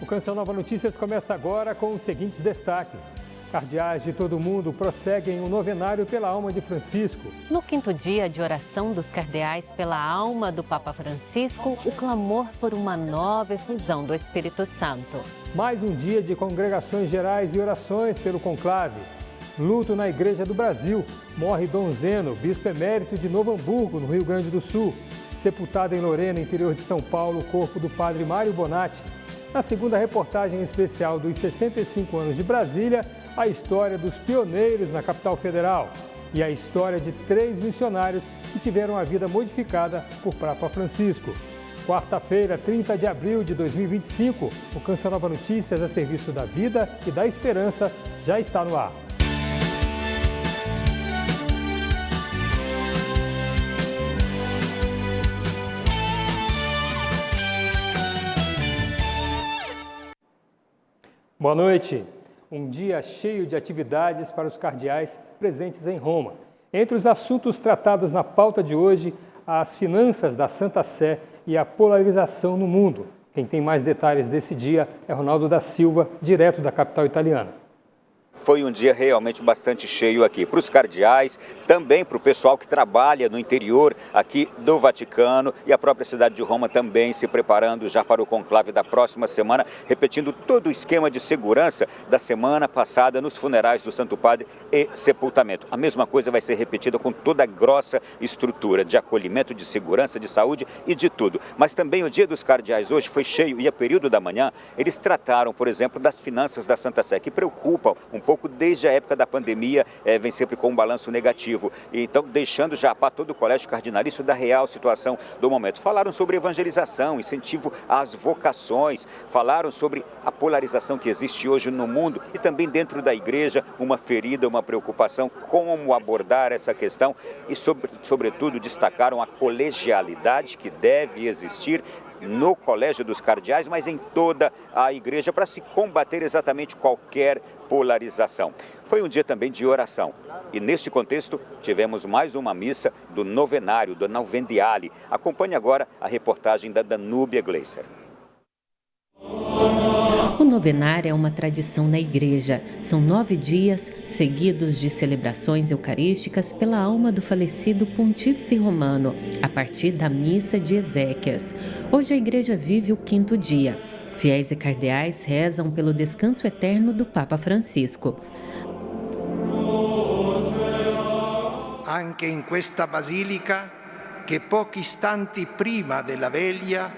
O Canção Nova Notícias começa agora com os seguintes destaques. Cardeais de todo o mundo prosseguem o novenário pela alma de Francisco. No quinto dia de oração dos cardeais pela alma do Papa Francisco, o clamor por uma nova efusão do Espírito Santo. Mais um dia de congregações gerais e orações pelo conclave. Luto na Igreja do Brasil. Morre Dom Zeno, bispo emérito de Novo Hamburgo, no Rio Grande do Sul. Sepultado em Lorena, interior de São Paulo, o corpo do padre Mário Bonatti. Na segunda reportagem especial dos 65 anos de Brasília, a história dos pioneiros na capital federal e a história de 3 missionários que tiveram a vida modificada por Papa Francisco. Quarta-feira, 30 de abril de 2025, o Canção Nova Notícias a serviço da vida e da esperança já está no ar. Boa noite. Um dia cheio de atividades para os cardeais presentes em Roma. Entre os assuntos tratados na pauta de hoje, as finanças da Santa Sé e a polarização no mundo. Quem tem mais detalhes desse dia é Ronaldo da Silva, direto da capital italiana. Foi um dia realmente bastante cheio aqui, para os cardeais, também para o pessoal que trabalha no interior aqui do Vaticano e a própria cidade de Roma também se preparando já para o conclave da próxima semana, repetindo todo o esquema de segurança da semana passada nos funerais do Santo Padre e sepultamento. A mesma coisa vai ser repetida com toda a grossa estrutura de acolhimento, de segurança, de saúde e de tudo. Mas também o dia dos cardeais hoje foi cheio e a período da manhã eles trataram, por exemplo, das finanças da Santa Sé, que preocupam um pouco desde a época da pandemia, vem sempre com um balanço negativo. E então, deixando já para todo o colégio cardinalício da real situação do momento. Falaram sobre evangelização, incentivo às vocações, falaram sobre a polarização que existe hoje no mundo e também dentro da igreja, uma ferida, uma preocupação, como abordar essa questão e, sobretudo, destacaram a colegialidade que deve existir no Colégio dos Cardeais, mas em toda a igreja, para se combater exatamente qualquer polarização. Foi um dia também de oração e neste contexto tivemos mais uma missa do novenário, do Novendiale. Acompanhe agora a reportagem da Danúbia Gleiser. O novenário é uma tradição na igreja. São 9 dias seguidos de celebrações eucarísticas pela alma do falecido pontífice romano, a partir da missa de Ezequias. Hoje a igreja vive o 5º dia. Fiéis e cardeais rezam pelo descanso eterno do Papa Francisco. Anche in questa basilica, che pochi istanti prima della veglia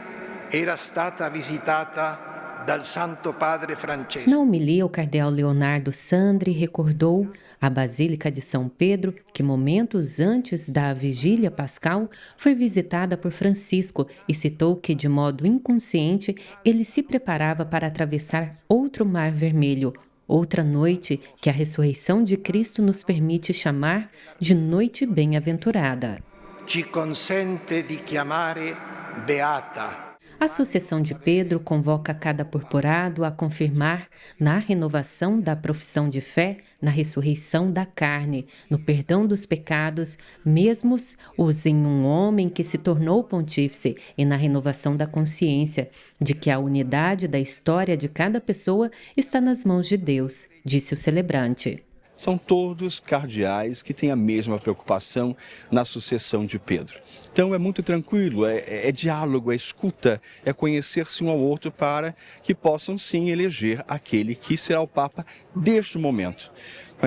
era stata visitata dal Santo Padre Francesco. Na homilia, o cardeal Leonardo Sandri recordou a Basílica de São Pedro, que momentos antes da vigília pascal foi visitada por Francisco e citou que, de modo inconsciente, ele se preparava para atravessar outro mar vermelho, outra noite que a ressurreição de Cristo nos permite chamar de noite bem-aventurada. Ci consente di chiamare beata. A sucessão de Pedro convoca cada purpurado a confirmar na renovação da profissão de fé, na ressurreição da carne, no perdão dos pecados, mesmos os em um homem que se tornou pontífice, e na renovação da consciência de que a unidade da história de cada pessoa está nas mãos de Deus, disse o celebrante. São todos cardeais que têm a mesma preocupação na sucessão de Pedro. Então é muito tranquilo, é diálogo, é escuta, é conhecer-se um ao outro para que possam sim eleger aquele que será o Papa deste momento.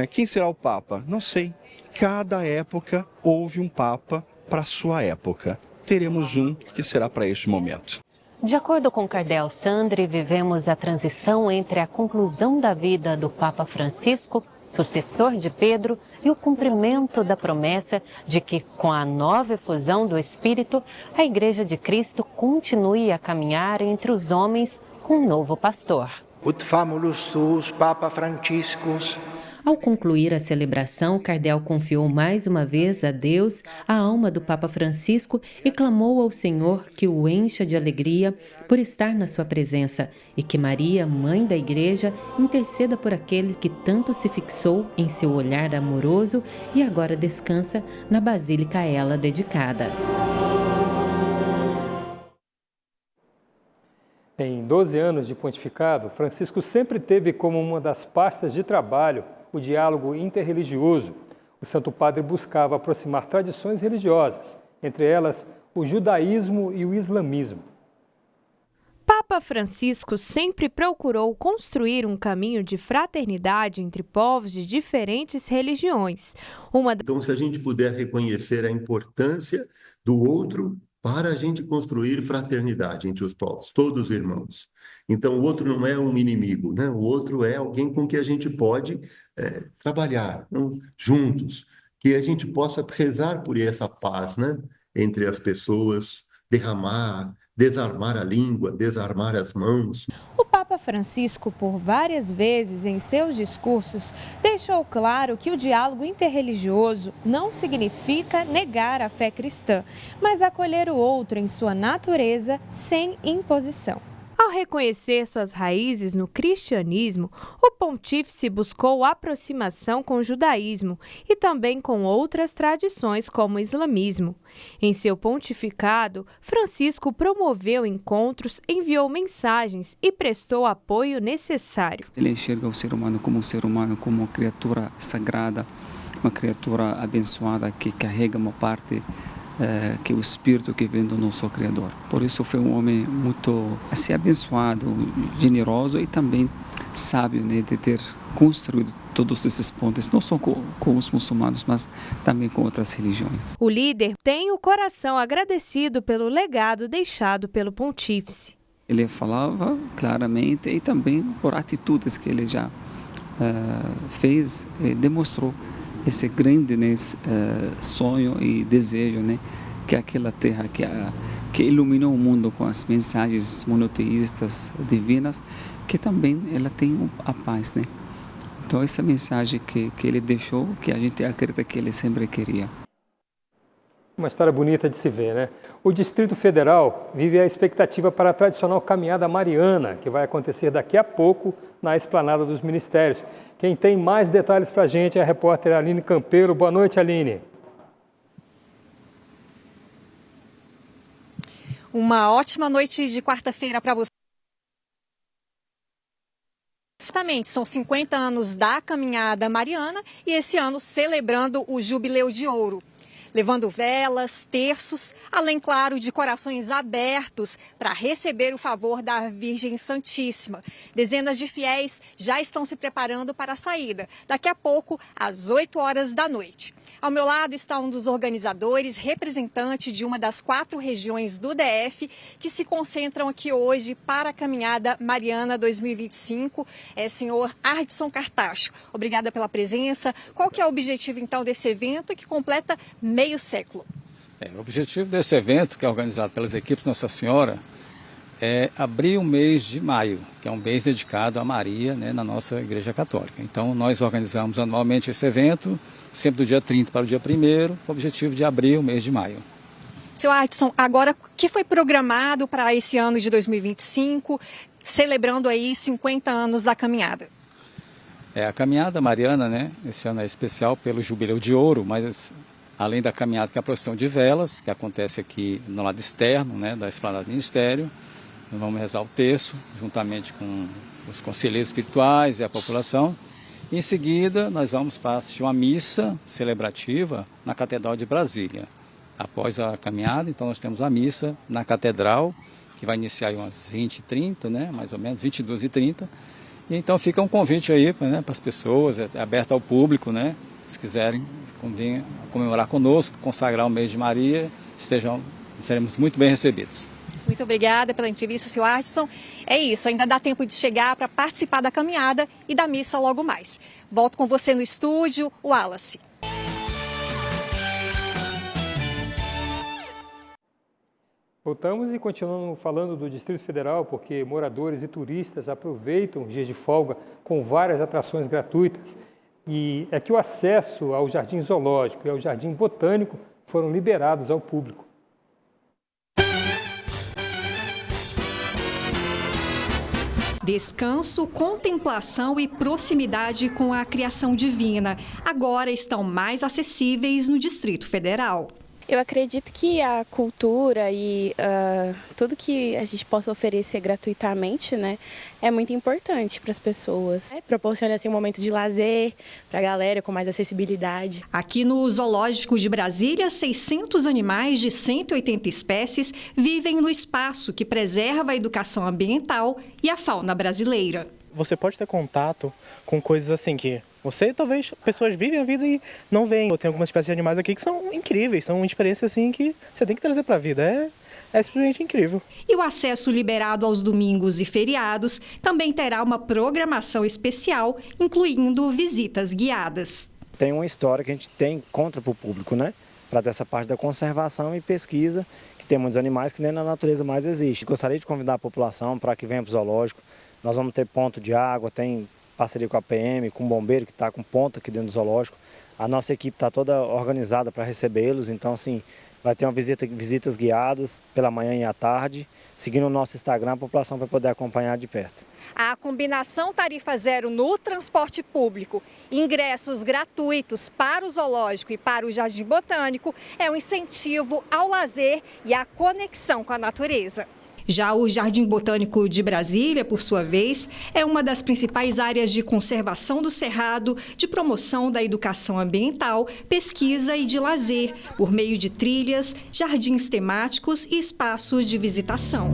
Quem será o Papa? Não sei. Cada época houve um Papa para a sua época. Teremos um que será para este momento. De acordo com o cardeal Sandri, vivemos a transição entre a conclusão da vida do Papa Francisco, sucessor de Pedro, e o cumprimento da promessa de que, com a nova efusão do Espírito, a Igreja de Cristo continue a caminhar entre os homens com um novo pastor. Ut famulus tuus, Papa Franciscus. Ao concluir a celebração, o cardeal confiou mais uma vez a Deus a alma do Papa Francisco e clamou ao Senhor que o encha de alegria por estar na sua presença e que Maria, mãe da Igreja, interceda por aquele que tanto se fixou em seu olhar amoroso e agora descansa na basílica a ela dedicada. Em 12 anos de pontificado, Francisco sempre teve como uma das pastas de trabalho o diálogo interreligioso. O Santo Padre buscava aproximar tradições religiosas, entre elas o judaísmo e o islamismo. Papa Francisco sempre procurou construir um caminho de fraternidade entre povos de diferentes religiões. Então, se a gente puder reconhecer a importância do outro para a gente construir fraternidade entre os povos, todos irmãos. Então, o outro não é um inimigo, né? O outro é alguém com que a gente pode trabalhar juntos, que a gente possa rezar por essa paz, né? Entre as pessoas, desarmar a língua, desarmar as mãos. O Papa Francisco, por várias vezes em seus discursos, deixou claro que o diálogo interreligioso não significa negar a fé cristã, mas acolher o outro em sua natureza sem imposição. Ao reconhecer suas raízes no cristianismo, o pontífice buscou aproximação com o judaísmo e também com outras tradições como o islamismo. Em seu pontificado, Francisco promoveu encontros, enviou mensagens e prestou apoio necessário. Ele enxerga o ser humano, como uma criatura sagrada, uma criatura abençoada que carrega uma parte que é o espírito que vem do nosso Criador. Por isso foi um homem muito abençoado, generoso e também sábio, né, de ter construído todos esses pontos, não só com os muçulmanos, mas também com outras religiões. O líder tem o coração agradecido pelo legado deixado pelo pontífice. Ele falava claramente e também por atitudes que ele já fez, demonstrou esse grande, né, sonho e desejo, né, que aquela terra que iluminou o mundo com as mensagens monoteístas divinas, que também ela tem a paz, né? Então essa mensagem que ele deixou, que a gente acredita que ele sempre queria. Uma história bonita de se ver, né? O Distrito Federal vive a expectativa para a tradicional caminhada mariana, que vai acontecer daqui a pouco na Esplanada dos Ministérios. Quem tem mais detalhes para a gente é a repórter Aline Campeiro. Boa noite, Aline. Uma ótima noite de quarta-feira para você. Exatamente, são 50 anos da caminhada mariana e esse ano celebrando o Jubileu de Ouro. Levando velas, terços, além, claro, de corações abertos para receber o favor da Virgem Santíssima. Dezenas de fiéis já estão se preparando para a saída, daqui a pouco, às 8 horas da noite. Ao meu lado está um dos organizadores, representante de uma das 4 regiões do DF, que se concentram aqui hoje para a Caminhada Mariana 2025, senhor Ardson Cartacho. Obrigada pela presença. Qual que é o objetivo, então, desse evento que completa meio século? O objetivo desse evento, que é organizado pelas equipes Nossa Senhora, é abrir o mês de maio, que é um mês dedicado a Maria, né, na nossa Igreja Católica. Então, nós organizamos anualmente esse evento, sempre do dia 30 para o dia 1º, com o objetivo de abrir o mês de maio. Seu Ardson, agora, o que foi programado para esse ano de 2025, celebrando aí 50 anos da caminhada? A caminhada mariana, né, esse ano é especial pelo Jubileu de Ouro, mas além da caminhada, que é a procissão de velas, que acontece aqui no lado externo, né, da Esplanada do Ministério. Nós vamos rezar o terço, juntamente com os conselheiros espirituais e a população. E, em seguida, nós vamos para assistir uma missa celebrativa na Catedral de Brasília. Após a caminhada, então, nós temos a missa na Catedral, que vai iniciar aí umas 20h30, né, mais ou menos, 22h30. E, então, fica um convite aí, né, para as pessoas, é aberto ao público, né, se quiserem comemorar conosco, consagrar o mês de Maria, seremos muito bem recebidos. Muito obrigada pela entrevista, seu Ardson. É isso, ainda dá tempo de chegar para participar da caminhada e da missa logo mais. Volto com você no estúdio, Wallace. Voltamos e continuamos falando do Distrito Federal, porque moradores e turistas aproveitam os dias de folga com várias atrações gratuitas. E é que o acesso ao Jardim Zoológico e ao Jardim Botânico foram liberados ao público. Descanso, contemplação e proximidade com a criação divina agora estão mais acessíveis no Distrito Federal. Eu acredito que a cultura e tudo que a gente possa oferecer gratuitamente, né, é muito importante para as pessoas. Proporciona assim, um momento de lazer para a galera com mais acessibilidade. Aqui no Zoológico de Brasília, 600 animais de 180 espécies vivem no espaço que preserva a educação ambiental e a fauna brasileira. Você pode ter contato com coisas assim que talvez, pessoas vivem a vida e não veem. Tem algumas espécies de animais aqui que são incríveis, são experiências assim que você tem que trazer para a vida. É simplesmente incrível. E o acesso liberado aos domingos e feriados também terá uma programação especial, incluindo visitas guiadas. Tem uma história que a gente tem contra para o público, né? Para dessa parte da conservação e pesquisa, que tem muitos animais que nem na natureza mais existe. Gostaria de convidar a população para que venha para o zoológico. Nós vamos ter ponto de água, tem parceria com a PM, com o bombeiro que está com ponto aqui dentro do zoológico. A nossa equipe está toda organizada para recebê-los, então assim, vai ter visitas guiadas pela manhã e à tarde. Seguindo o nosso Instagram, a população vai poder acompanhar de perto. A combinação tarifa zero no transporte público, ingressos gratuitos para o zoológico e para o Jardim Botânico é um incentivo ao lazer e à conexão com a natureza. Já o Jardim Botânico de Brasília, por sua vez, é uma das principais áreas de conservação do Cerrado, de promoção da educação ambiental, pesquisa e de lazer, por meio de trilhas, jardins temáticos e espaços de visitação.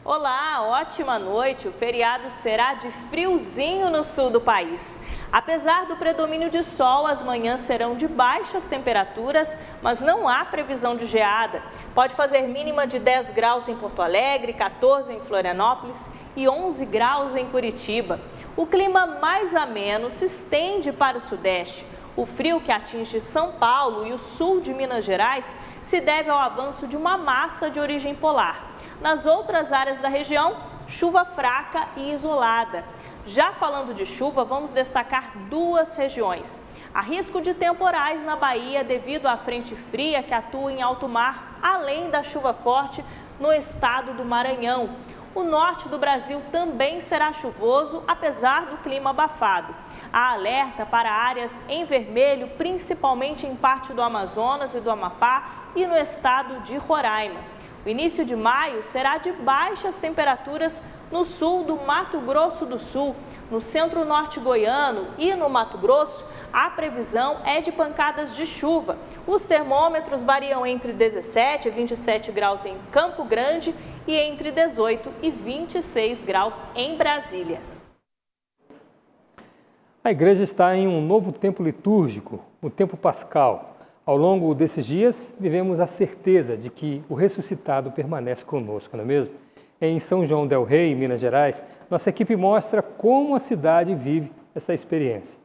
Olá, ótima noite. O feriado será de friozinho no sul do país. Apesar do predomínio de sol, as manhãs serão de baixas temperaturas, mas não há previsão de geada. Pode fazer mínima de 10 graus em Porto Alegre, 14 em Florianópolis e 11 graus em Curitiba. O clima mais ameno se estende para o sudeste. O frio que atinge São Paulo e o sul de Minas Gerais se deve ao avanço de uma massa de origem polar. Nas outras áreas da região, chuva fraca e isolada. Já falando de chuva, vamos destacar duas regiões. Há risco de temporais na Bahia devido à frente fria que atua em alto mar, além da chuva forte no estado do Maranhão. O norte do Brasil também será chuvoso, apesar do clima abafado. Há alerta para áreas em vermelho, principalmente em parte do Amazonas e do Amapá e no estado de Roraima. O início de maio será de baixas temperaturas no sul do Mato Grosso do Sul, no centro-norte goiano e no Mato Grosso. A previsão é de pancadas de chuva. Os termômetros variam entre 17 e 27 graus em Campo Grande e entre 18 e 26 graus em Brasília. A igreja está em um novo tempo litúrgico, o tempo pascal. Ao longo desses dias, vivemos a certeza de que o ressuscitado permanece conosco, não é mesmo? Em São João del Rei, Minas Gerais, nossa equipe mostra como a cidade vive esta experiência.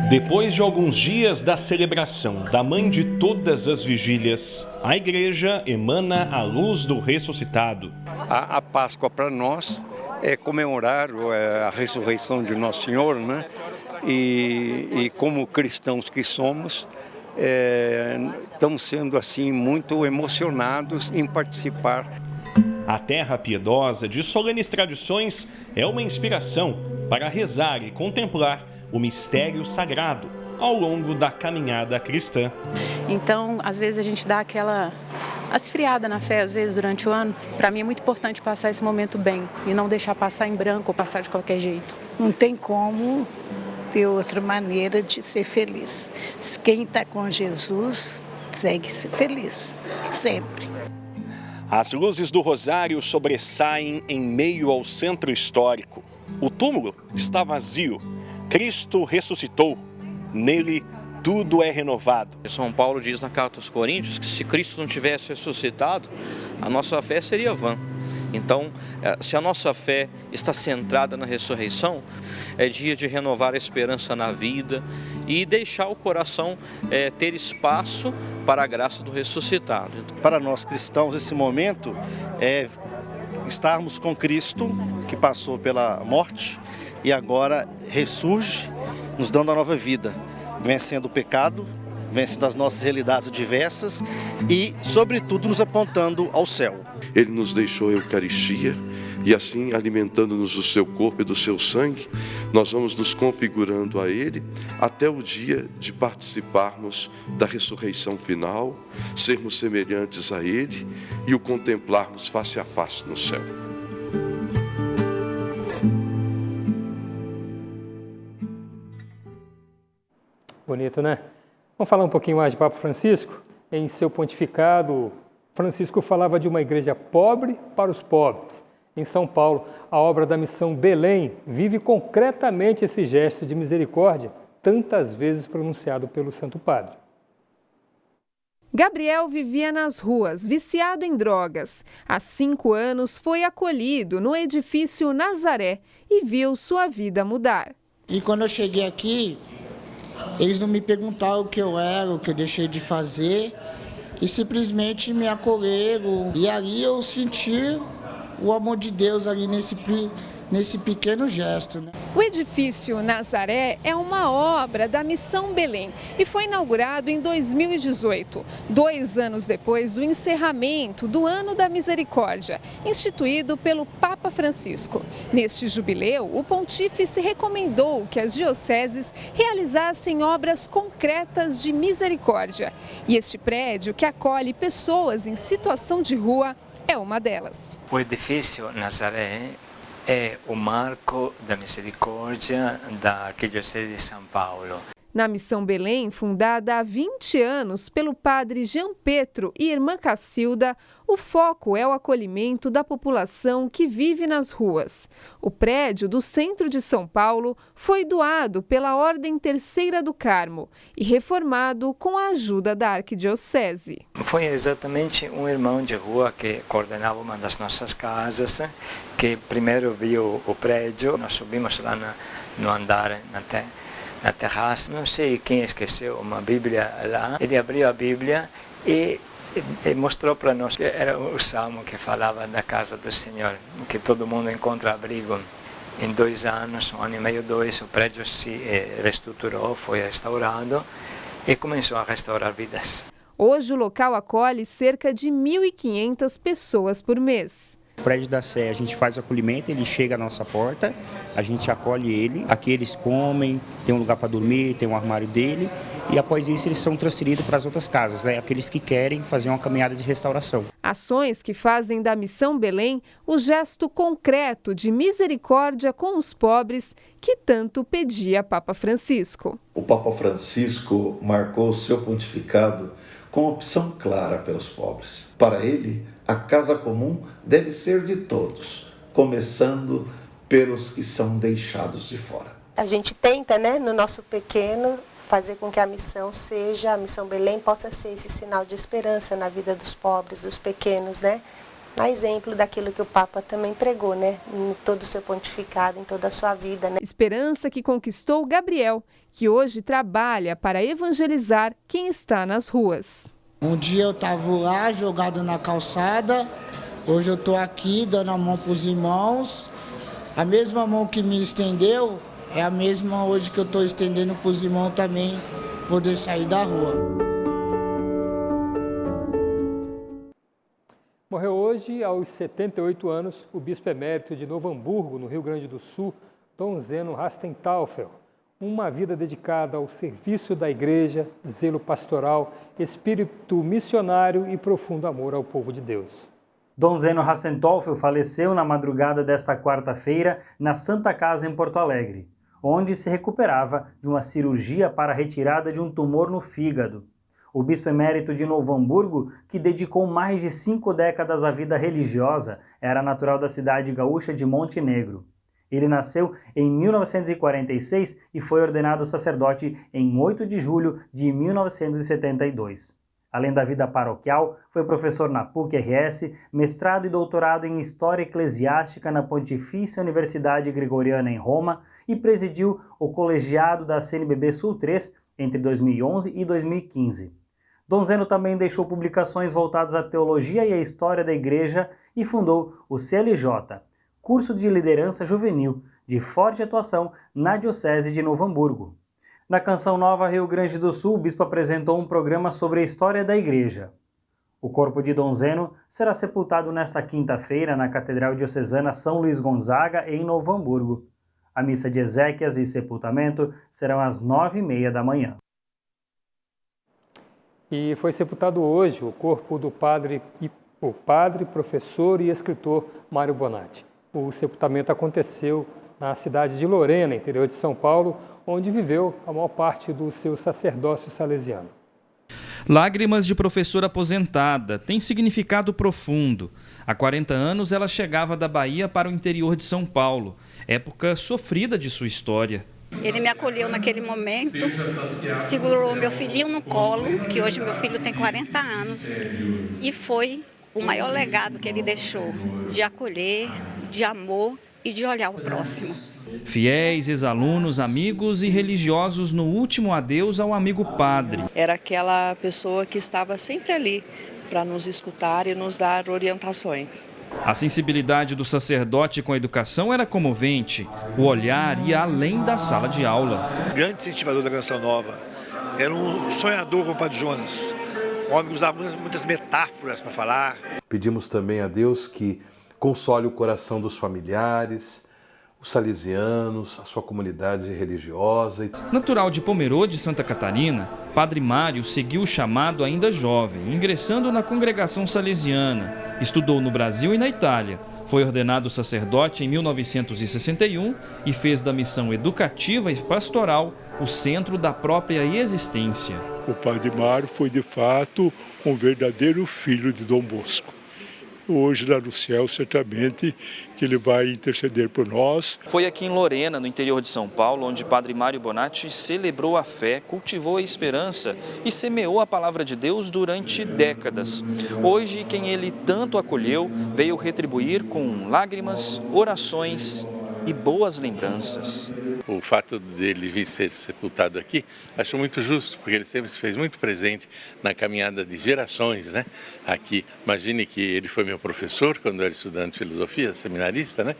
Depois de alguns dias da celebração da Mãe de Todas as Vigílias, a igreja emana a luz do ressuscitado. A Páscoa para nós é comemorar a ressurreição de Nosso Senhor, né? E como cristãos que somos, estamos sendo assim muito emocionados em participar. A terra piedosa de solenes tradições é uma inspiração para rezar e contemplar o mistério sagrado ao longo da caminhada cristã. Então, às vezes a gente dá aquela esfriada na fé, às vezes, durante o ano. Para mim é muito importante passar esse momento bem e não deixar passar em branco ou passar de qualquer jeito. Não tem como ter outra maneira de ser feliz. Quem está com Jesus segue ser feliz, sempre. As luzes do Rosário sobressaem em meio ao centro histórico. O túmulo está vazio. Cristo ressuscitou. Nele, tudo é renovado. São Paulo diz na carta aos Coríntios que se Cristo não tivesse ressuscitado, a nossa fé seria vã. Então, se a nossa fé está centrada na ressurreição, é dia de renovar a esperança na vida e deixar o coração ter espaço para a graça do ressuscitado. Para nós cristãos, esse momento é estarmos com Cristo, que passou pela morte e agora ressurge, nos dando a nova vida, vencendo o pecado, vencendo as nossas realidades diversas e, sobretudo, nos apontando ao céu. Ele nos deixou a Eucaristia e assim, alimentando-nos do seu corpo e do seu sangue, nós vamos nos configurando a Ele até o dia de participarmos da ressurreição final, sermos semelhantes a Ele e o contemplarmos face a face no céu. Bonito, né? Vamos falar um pouquinho mais de Papa Francisco? Em seu pontificado, Francisco falava de uma igreja pobre para os pobres. Em São Paulo, a obra da Missão Belém vive concretamente esse gesto de misericórdia, tantas vezes pronunciado pelo Santo Padre. Gabriel vivia nas ruas, viciado em drogas. Há 5 anos foi acolhido no edifício Nazaré e viu sua vida mudar. E quando eu cheguei aqui, eles não me perguntaram o que eu era, o que eu deixei de fazer, e simplesmente me acolheram. E ali eu senti o amor de Deus ali nesse pequeno gesto, né? O edifício Nazaré é uma obra da Missão Belém e foi inaugurado em 2018, 2 anos depois do encerramento do Ano da Misericórdia, instituído pelo Papa Francisco. Neste jubileu, o pontífice recomendou que as dioceses realizassem obras concretas de misericórdia. E este prédio, que acolhe pessoas em situação de rua, é uma delas. O edifício Nazaré é o marco da misericórdia da Arquidiocese de São Paulo. Na Missão Belém, fundada há 20 anos pelo padre Jean Petro e irmã Cacilda, o foco é o acolhimento da população que vive nas ruas. O prédio do centro de São Paulo foi doado pela Ordem Terceira do Carmo e reformado com a ajuda da Arquidiocese. Foi exatamente um irmão de rua que coordenava uma das nossas casas, que primeiro viu o prédio. Nós subimos lá no andar, na terraça. Não sei quem esqueceu uma Bíblia lá. Ele abriu a Bíblia e mostrou para nós que era o salmo que falava da casa do Senhor, que todo mundo encontra abrigo. Em 2 anos, 1 ano e meio, 2, o prédio se reestruturou, foi restaurado e começou a restaurar vidas. Hoje o local acolhe cerca de 1.500 pessoas por mês. O prédio da Sé, a gente faz o acolhimento, ele chega à nossa porta, a gente acolhe ele, aqui eles comem, tem um lugar para dormir, tem um armário dele, e após isso eles são transferidos para as outras casas, né? Aqueles que querem fazer uma caminhada de restauração. Ações que fazem da Missão Belém o gesto concreto de misericórdia com os pobres que tanto pedia Papa Francisco. O Papa Francisco marcou o seu pontificado com opção clara pelos pobres. Para ele, a casa comum deve ser de todos, começando pelos que são deixados de fora. A gente tenta, no nosso pequeno, fazer com que a Missão Belém possa ser esse sinal de esperança na vida dos pobres, dos pequenos, a exemplo daquilo que o Papa também pregou, em todo o seu pontificado, em toda a sua vida. Esperança que conquistou Gabriel, que hoje trabalha para evangelizar quem está nas ruas. Um dia eu estava lá, jogado na calçada, hoje eu estou aqui dando a mão para os irmãos. A mesma mão que me estendeu é a mesma hoje que eu estou estendendo para os irmãos também poder sair da rua. Morreu hoje, aos 78 anos, o bispo emérito de Novo Hamburgo, no Rio Grande do Sul, Dom Zeno Hastenthalfel. Uma vida dedicada ao serviço da igreja, zelo pastoral, espírito missionário e profundo amor ao povo de Deus. Dom Zeno Hastenthalfel faleceu na madrugada desta quarta-feira na Santa Casa em Porto Alegre, onde se recuperava de uma cirurgia para a retirada de um tumor no fígado. O bispo emérito de Novo Hamburgo, que dedicou mais de 5 décadas à vida religiosa, era natural da cidade gaúcha de Montenegro. Ele nasceu em 1946 e foi ordenado sacerdote em 8 de julho de 1972. Além da vida paroquial, foi professor na PUC-RS, mestrado e doutorado em História Eclesiástica na Pontifícia Universidade Gregoriana em Roma e presidiu o colegiado da CNBB Sul 3 entre 2011 e 2015. Dom Zeno também deixou publicações voltadas à teologia e à história da igreja e fundou o CLJ, Curso de Liderança Juvenil, de forte atuação na Diocese de Novo Hamburgo. Na Canção Nova Rio Grande do Sul, o bispo apresentou um programa sobre a história da igreja. O corpo de Dom Zeno será sepultado nesta quinta-feira na Catedral Diocesana São Luís Gonzaga, em Novo Hamburgo. A missa de exéquias e sepultamento serão às 9h30 da manhã. E foi sepultado hoje o corpo do padre, professor e escritor Mário Bonatti. O sepultamento aconteceu na cidade de Lorena, interior de São Paulo, onde viveu a maior parte do seu sacerdócio salesiano. Lágrimas de professora aposentada têm significado profundo. Há 40 anos ela chegava da Bahia para o interior de São Paulo, época sofrida de sua história. Ele me acolheu naquele momento, segurou meu filhinho no colo, que hoje meu filho tem 40 anos, e foi o maior legado que ele deixou, de acolher, de amor e de olhar o próximo. Fiéis, ex-alunos, amigos e religiosos no último adeus ao amigo padre. Era aquela pessoa que estava sempre ali para nos escutar e nos dar orientações. A sensibilidade do sacerdote com a educação era comovente. O olhar ia além da sala de aula. Grande incentivador da Canção Nova. Era um sonhador com o Padre Jonas. Um homem que usava muitas metáforas para falar. Pedimos também a Deus que console o coração dos familiares, os salesianos, a sua comunidade religiosa. Natural de Pomerode, Santa Catarina, Padre Mário seguiu o chamado ainda jovem, ingressando na congregação salesiana. Estudou no Brasil e na Itália. Foi ordenado sacerdote em 1961 e fez da missão educativa e pastoral o centro da própria existência. O Padre Mário foi, de fato, um verdadeiro filho de Dom Bosco. Hoje, lá no céu, certamente, que ele vai interceder por nós. Foi aqui em Lorena, no interior de São Paulo, onde Padre Mário Bonatti celebrou a fé, cultivou a esperança e semeou a palavra de Deus durante décadas. Hoje, quem ele tanto acolheu, veio retribuir com lágrimas, orações e boas lembranças. O fato dele vir ser sepultado aqui, acho muito justo, porque ele sempre se fez muito presente na caminhada de gerações, né? Aqui, imagine que ele foi meu professor quando eu era estudante de filosofia, seminarista, né?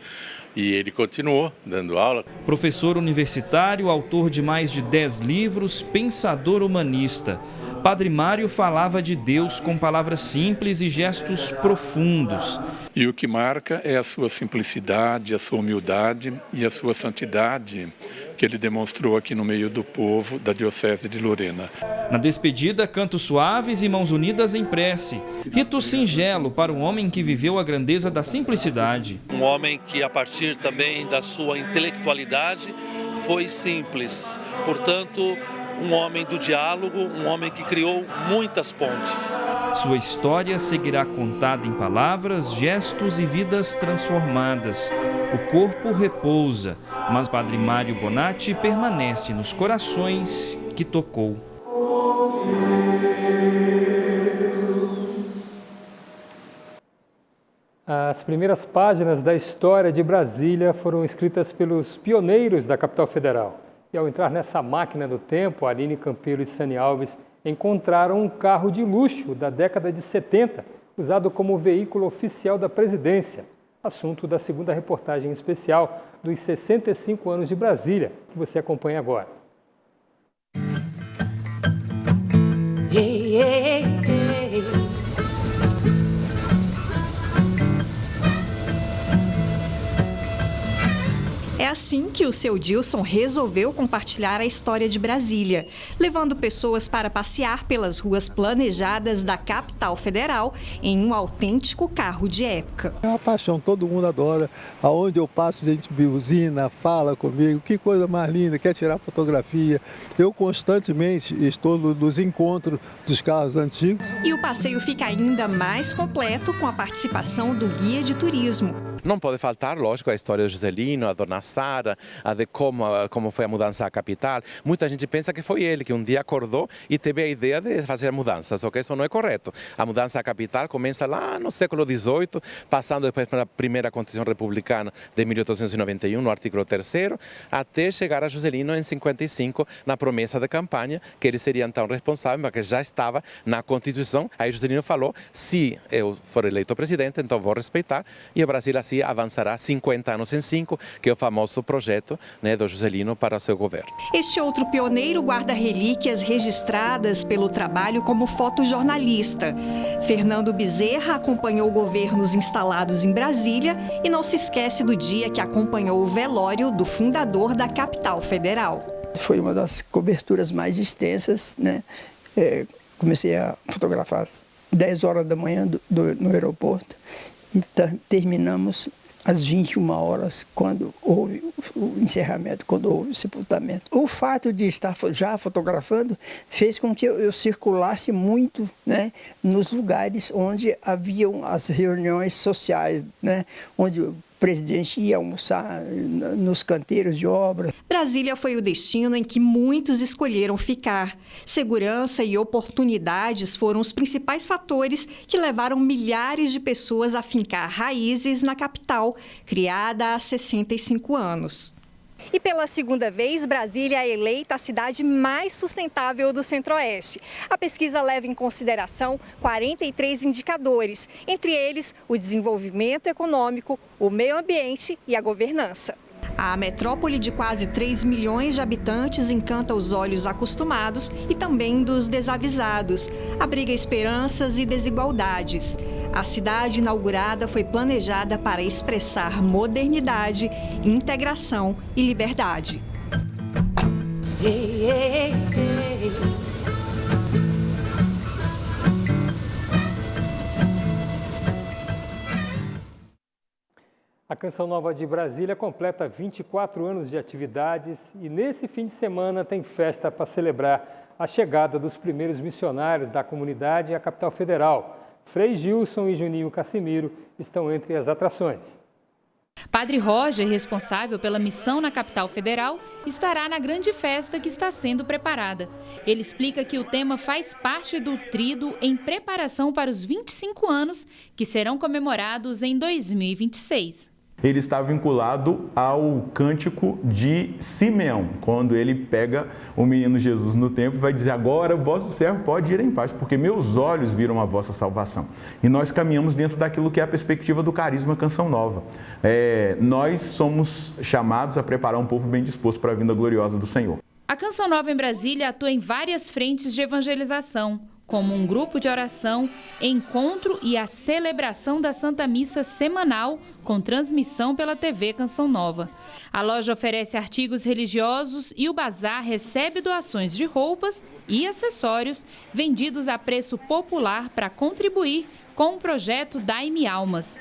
E ele continuou dando aula. Professor universitário, autor de mais de 10 livros, pensador humanista. Padre Mário falava de Deus com palavras simples e gestos profundos. E o que marca é a sua simplicidade, a sua humildade e a sua santidade que ele demonstrou aqui no meio do povo da Diocese de Lorena. Na despedida, cantos suaves e mãos unidas em prece. Rito singelo para um homem que viveu a grandeza da simplicidade. Um homem que, a partir também da sua intelectualidade, foi simples. Portanto, um homem do diálogo, um homem que criou muitas pontes. Sua história seguirá contada em palavras, gestos e vidas transformadas. O corpo repousa, mas Padre Mário Bonatti permanece nos corações que tocou. As primeiras páginas da história de Brasília foram escritas pelos pioneiros da capital federal. E ao entrar nessa máquina do tempo, Aline Campelo e Sani Alves encontraram um carro de luxo da década de 70, usado como veículo oficial da presidência. Assunto da segunda reportagem especial dos 65 anos de Brasília, que você acompanha agora. Hey, hey, hey. É assim que o seu Dilson resolveu compartilhar a história de Brasília, levando pessoas para passear pelas ruas planejadas da capital federal em um autêntico carro de época. É uma paixão, todo mundo adora. Aonde eu passo, a gente buzina, fala comigo, que coisa mais linda, quer tirar fotografia. Eu constantemente estou nos encontros dos carros antigos. E o passeio fica ainda mais completo com a participação do guia de turismo. Não pode faltar, lógico, a história do Juscelino, a Dona Sara, a de como foi a mudança à capital. Muita gente pensa que foi ele que um dia acordou e teve a ideia de fazer a mudança, só que isso não é correto. A mudança à capital começa lá no século XVIII, passando depois pela primeira Constituição Republicana de 1891, no artigo 3º, até chegar a Juscelino em 55, na promessa de campanha, que ele seria então responsável, mas que já estava na Constituição. Aí Juscelino falou, se eu for eleito presidente, então vou respeitar, e o Brasil assim assim avançará 50 anos em 5, que é o famoso projeto, né, do Juscelino para o seu governo. Este outro pioneiro guarda relíquias registradas pelo trabalho como fotojornalista. Fernando Bezerra acompanhou governos instalados em Brasília e não se esquece do dia que acompanhou o velório do fundador da capital federal. Foi uma das coberturas mais extensas, né? Comecei a fotografar às 10 horas da manhã no aeroporto e terminamos às 21 horas, quando houve o encerramento, quando houve o sepultamento. O fato de estar já fotografando fez com que eu circulasse muito, né, nos lugares onde haviam as reuniões sociais, né, onde o presidente ia almoçar nos canteiros de obra. Brasília foi o destino em que muitos escolheram ficar. Segurança e oportunidades foram os principais fatores que levaram milhares de pessoas a fincar raízes na capital, criada há 65 anos. E pela segunda vez, Brasília é eleita a cidade mais sustentável do Centro-Oeste. A pesquisa leva em consideração 43 indicadores, entre eles o desenvolvimento econômico, o meio ambiente e a governança. A metrópole de quase 3 milhões de habitantes encanta os olhos acostumados e também dos desavisados. Abriga esperanças e desigualdades. A cidade inaugurada foi planejada para expressar modernidade, integração e liberdade. Hey, hey, hey. A Canção Nova de Brasília completa 24 anos de atividades e nesse fim de semana tem festa para celebrar a chegada dos primeiros missionários da comunidade à capital federal. Frei Gilson e Juninho Cassimiro estão entre as atrações. Padre Roger, responsável pela missão na capital federal, estará na grande festa que está sendo preparada. Ele explica que o tema faz parte do tríduo em preparação para os 25 anos que serão comemorados em 2026. Ele está vinculado ao cântico de Simeão, quando ele pega o menino Jesus no templo e vai dizer: agora o vosso servo pode ir em paz, porque meus olhos viram a vossa salvação. E nós caminhamos dentro daquilo que é a perspectiva do carisma Canção Nova. Nós somos chamados a preparar um povo bem disposto para a vinda gloriosa do Senhor. A Canção Nova em Brasília atua em várias frentes de evangelização, como um grupo de oração, encontro e a celebração da Santa Missa semanal, com transmissão pela TV Canção Nova. A loja oferece artigos religiosos e o bazar recebe doações de roupas e acessórios vendidos a preço popular para contribuir com o projeto Dai-me Almas.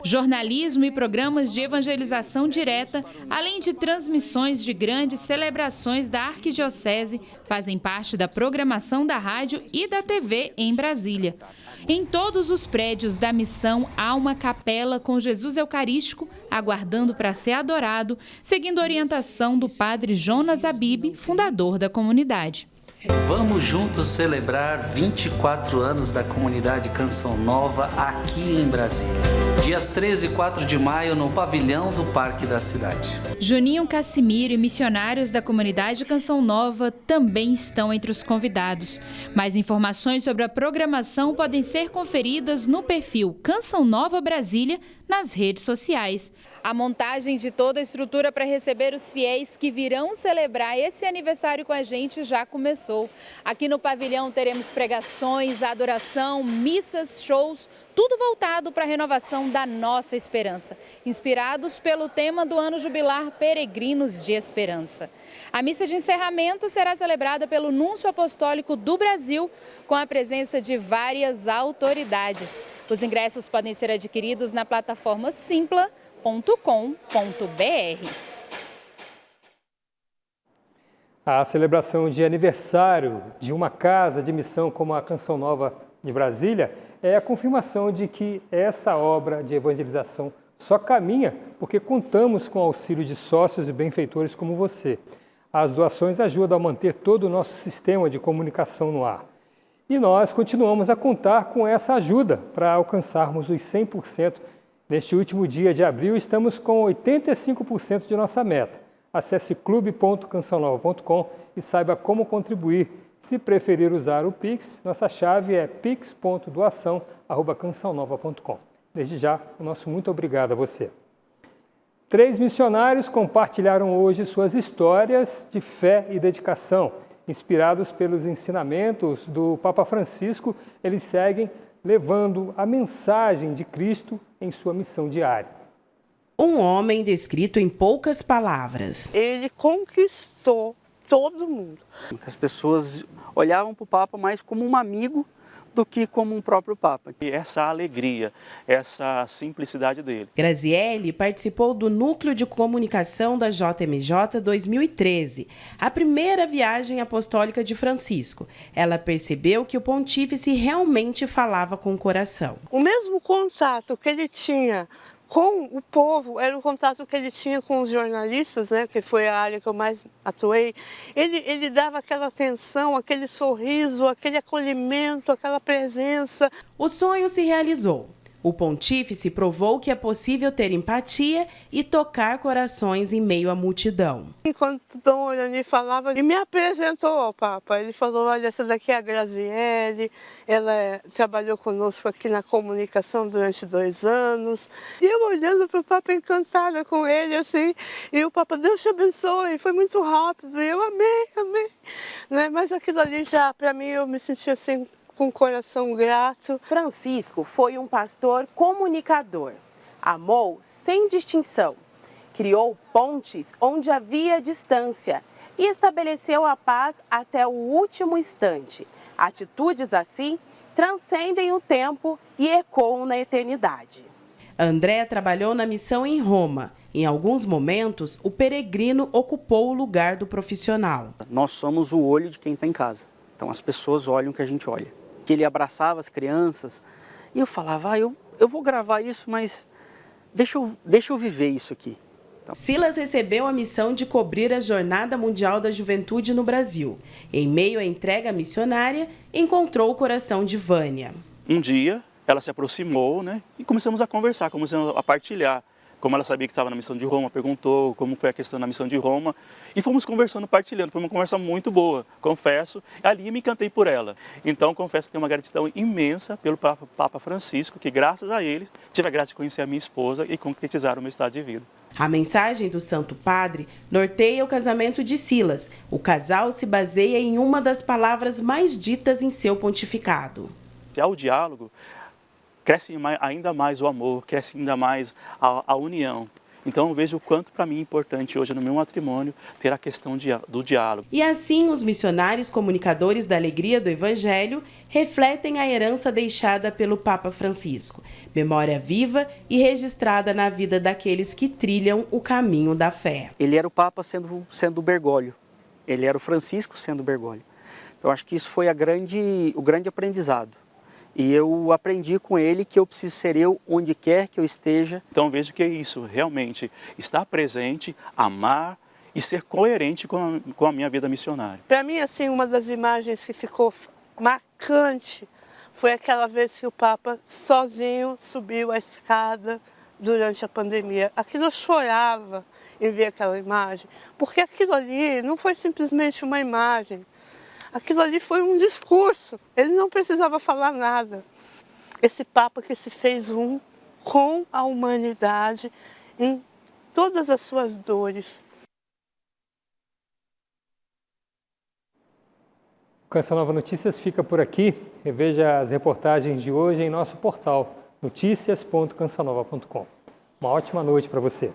Jornalismo e programas de evangelização direta, além de transmissões de grandes celebrações da Arquidiocese, fazem parte da programação da rádio e da TV em Brasília. Em todos os prédios da missão há uma capela com Jesus Eucarístico, aguardando para ser adorado, seguindo a orientação do padre Jonas Abib, fundador da comunidade. Vamos juntos celebrar 24 anos da comunidade Canção Nova aqui em Brasília. Dias 13 e 4 de maio no pavilhão do Parque da Cidade. Juninho Cassimiro e missionários da comunidade Canção Nova também estão entre os convidados. Mais informações sobre a programação podem ser conferidas no perfil Canção Nova Brasília nas redes sociais. A montagem de toda a estrutura para receber os fiéis que virão celebrar esse aniversário com a gente já começou. Aqui no pavilhão teremos pregações, adoração, missas, shows, tudo voltado para a renovação da nossa esperança, inspirados pelo tema do ano jubilar Peregrinos de Esperança. A missa de encerramento será celebrada pelo Núncio Apostólico do Brasil, com a presença de várias autoridades. Os ingressos podem ser adquiridos na plataforma simpla.com.br. A celebração de aniversário de uma casa de missão como a Canção Nova de Brasília é a confirmação de que essa obra de evangelização só caminha porque contamos com o auxílio de sócios e benfeitores como você. As doações ajudam a manter todo o nosso sistema de comunicação no ar. E nós continuamos a contar com essa ajuda para alcançarmos os 100%. Neste último dia de abril, estamos com 85% de nossa meta. Acesse clube.cançãonova.com e saiba como contribuir. Se preferir usar o Pix, nossa chave é pix.doação@cançãonova.com. Desde já, o nosso muito obrigado a você. 3 missionários compartilharam hoje suas histórias de fé e dedicação. Inspirados pelos ensinamentos do Papa Francisco, eles seguem levando a mensagem de Cristo em sua missão diária. Um homem descrito em poucas palavras. Ele conquistou todo mundo. As pessoas olhavam para o Papa mais como um amigo do que como um próprio Papa. E essa alegria, essa simplicidade dele. Graziele participou do Núcleo de Comunicação da JMJ 2013, a primeira viagem apostólica de Francisco. Ela percebeu que o pontífice realmente falava com o coração. O mesmo contato que ele tinha com o povo era o contato que ele tinha com os jornalistas, né, que foi a área que eu mais atuei. Ele dava aquela atenção, aquele sorriso, aquele acolhimento, aquela presença. O sonho se realizou. O pontífice provou que é possível ter empatia e tocar corações em meio à multidão. Enquanto Dom Orani falava, ele me apresentou ao Papa. Ele falou, olha, essa daqui é a Graziele, ela trabalhou conosco aqui na comunicação durante 2 anos. E eu olhando para o Papa encantada com ele, assim, e o Papa, Deus te abençoe, foi muito rápido. E eu amei. Né? Mas aquilo ali já, para mim, eu me senti assim, com o coração grato. Francisco foi um pastor comunicador. Amou sem distinção. Criou pontes onde havia distância e estabeleceu a paz até o último instante. Atitudes assim transcendem o tempo e ecoam na eternidade. André trabalhou na missão em Roma. Em alguns momentos, o peregrino ocupou o lugar do profissional. Nós somos o olho de quem está em casa. Então as pessoas olham o que a gente olha. Que ele abraçava as crianças e eu falava, eu vou gravar isso, mas deixa eu viver isso aqui. Então. Silas recebeu a missão de cobrir a Jornada Mundial da Juventude no Brasil. Em meio à entrega missionária, encontrou o coração de Vânia. Um dia, ela se aproximou, né, e começamos a conversar, começamos a partilhar. Como ela sabia que estava na missão de Roma, perguntou como foi a questão da missão de Roma. E fomos conversando, partilhando. Foi uma conversa muito boa, confesso. Ali me encantei por ela. Então, confesso que tenho uma gratidão imensa pelo Papa Francisco, que graças a ele, tive a graça de conhecer a minha esposa e concretizar o meu estado de vida. A mensagem do Santo Padre norteia o casamento de Silas. O casal se baseia em uma das palavras mais ditas em seu pontificado. Ao diálogo, cresce ainda mais o amor, cresce ainda mais a união. Então eu vejo o quanto para mim é importante hoje no meu matrimônio ter a questão do diálogo. E assim os missionários comunicadores da alegria do Evangelho refletem a herança deixada pelo Papa Francisco. Memória viva e registrada na vida daqueles que trilham o caminho da fé. Ele era o Papa sendo o Bergoglio, ele era o Francisco sendo o Bergoglio. Então acho que isso foi o grande aprendizado. E eu aprendi com ele que eu preciso ser eu onde quer que eu esteja. Então vejo que é isso, realmente, estar presente, amar e ser coerente com a minha vida missionária. Para mim, assim, uma das imagens que ficou marcante foi aquela vez que o Papa sozinho subiu a escada durante a pandemia. Aquilo eu chorava em ver aquela imagem, porque aquilo ali não foi simplesmente uma imagem. Aquilo ali foi um discurso, ele não precisava falar nada. Esse Papa que se fez um com a humanidade em todas as suas dores. O Canção Nova Notícias fica por aqui. Reveja as reportagens de hoje em nosso portal noticias.cançãonova.com. Uma ótima noite para você.